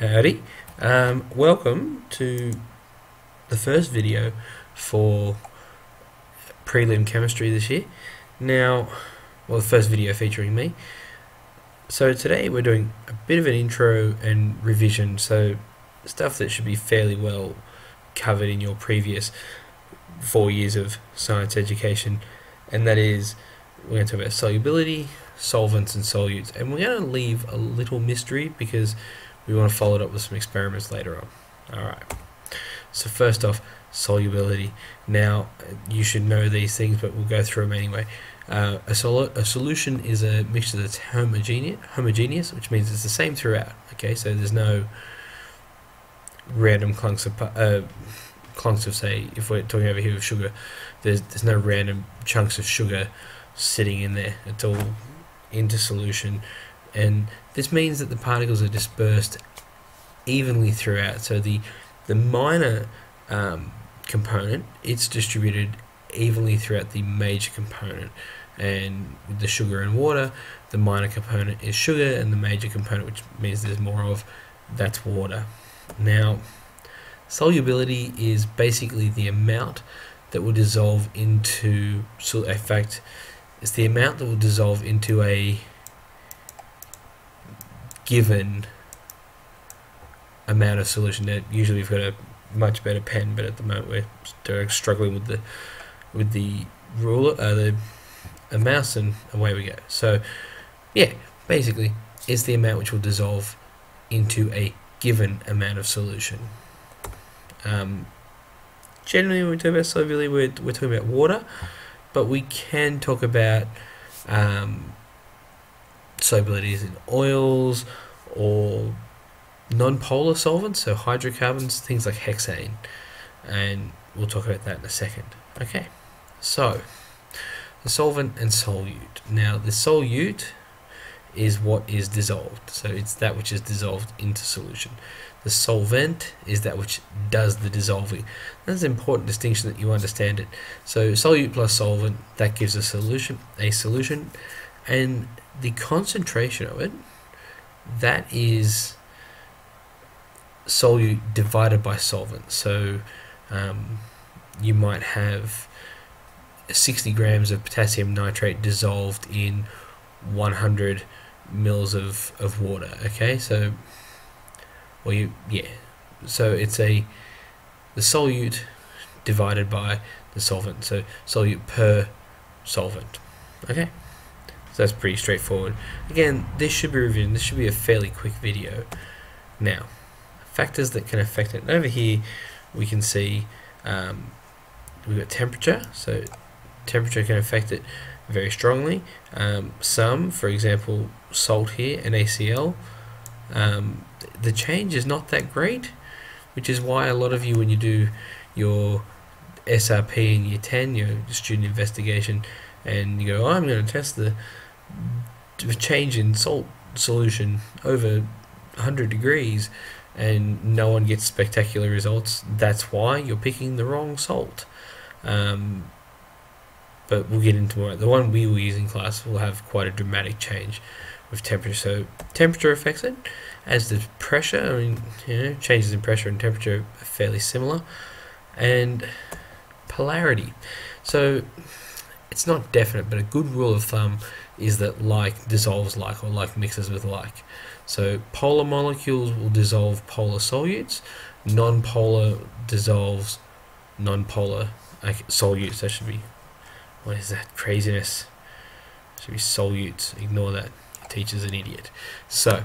Howdy. Welcome to the first video for prelim chemistry this year. Now, well, the first video featuring me. So today we're doing a bit of an intro and revision, so stuff that should be fairly well covered in your previous 4 years of science education, and that is we're going to talk about solubility, solvents and solutes, and we're going to leave a little mystery because we want to follow it up with some experiments later on. Alright, so first off, solubility. Now, you should know these things, but we'll go through them anyway. A solution is a mixture that's homogeneous, which means it's the same throughout. Okay, so there's no random clunks of, say, if we're talking over here with sugar, there's no random chunks of sugar sitting in there. It's all into solution, and this means that the particles are dispersed evenly throughout. So the minor component, it's distributed evenly throughout the major component, and with the sugar and water, the minor component is sugar, and the major component, which means there's more of, that's water. Now, solubility is basically the amount that will dissolve into, in fact, it's the amount that will dissolve into a given amount of solution. Now, usually we've got a much better pen, but at the moment we're struggling with the ruler, a mouse, and away we go. So yeah, basically it's the amount which will dissolve into a given amount of solution. Generally, when we talk about solubility, we're talking about water, but we can talk about solubilities in oils or non-polar solvents, so hydrocarbons, things like hexane, and we'll talk about that in a second. Okay, so the solvent and solute. Now, the solute is what is dissolved, so it's that which is dissolved into solution. The solvent is that which does the dissolving. That's an important distinction that you understand it. So solute plus solvent, that gives a solution, and the concentration of it, that is solute divided by solvent. So you might have 60 grams of potassium nitrate dissolved in 100 mils of water. Okay, so so it's the solute divided by the solvent, so solute per solvent. Okay, so that's pretty straightforward. Again, this should be reviewed. This should be a fairly quick video. Now, factors that can affect it. Over here we can see we've got temperature, so temperature can affect it very strongly. Some, for example, salt here, NaCl, the change is not that great, which is why a lot of you, when you do your SRP in year 10, your student investigation, and you go, I'm going to test the change in salt solution over 100 degrees, and no one gets spectacular results. That's why you're picking the wrong salt. But we'll get into more. The one we will use in class will have quite a dramatic change with temperature. So temperature affects it, as does pressure. I mean, changes in pressure and temperature are fairly similar. And polarity. So it's not definite, but a good rule of thumb is that like dissolves like, or like mixes with like. So polar molecules will dissolve polar solutes, non-polar dissolves non-polar solutes. That should be, what is that craziness? It should be solutes. Ignore that. Your teacher's an idiot. So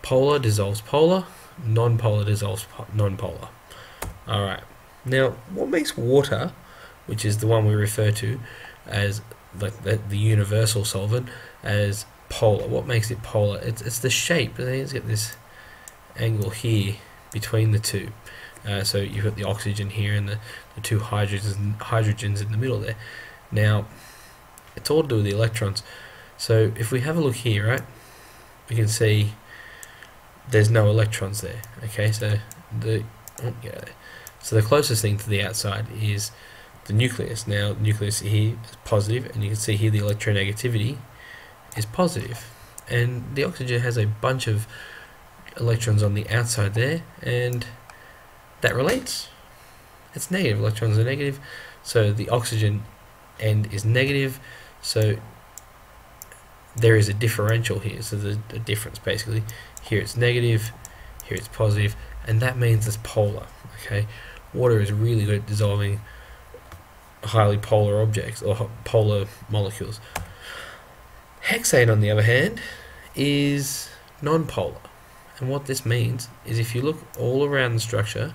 polar dissolves polar, non-polar dissolves non-polar. Alright, now what makes water, which is the one we refer to as like the universal solvent, as polar? What makes it polar? It's the shape. Let's get this angle here between the two. So you've got the oxygen here and the two hydrogens in the middle there. Now, it's all to do with the electrons. So if we have a look here, right, we can see there's no electrons there. Okay, so the closest thing to the outside is the nucleus. Now, the nucleus here is positive, and you can see here the electronegativity is positive, and the oxygen has a bunch of electrons on the outside there, and that relates. It's negative. Electrons are negative, so the oxygen end is negative, so there is a differential here, so there's a difference basically. Here it's negative, here it's positive, and that means it's polar. Okay, water is really good at dissolving highly polar objects or polar molecules. Hexane, on the other hand, is non-polar, and what this means is if you look all around the structure,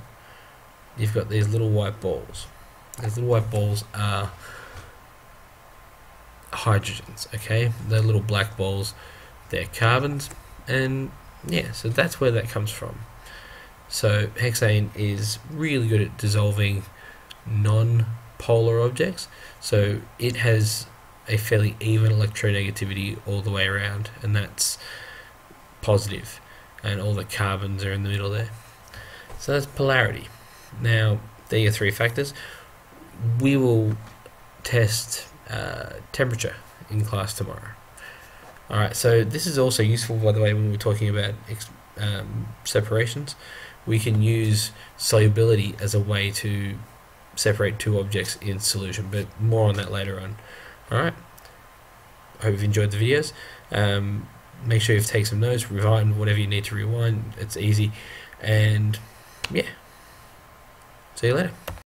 you've got these little white balls. These little white balls are hydrogens, okay? They're little black balls, they're carbons, and yeah, so that's where that comes from. So hexane is really good at dissolving non-polar objects, so it has a fairly even electronegativity all the way around, and that's positive, and all the carbons are in the middle there. So that's polarity. Now, there are your three factors. We will test temperature in class tomorrow. Alright, so this is also useful, by the way, when we're talking about separations. We can use solubility as a way to separate two objects in solution, but more on that later on. Alright, I hope you've enjoyed the videos. Make sure you've taken some notes, rewind whatever you need to rewind, it's easy, and yeah, see you later.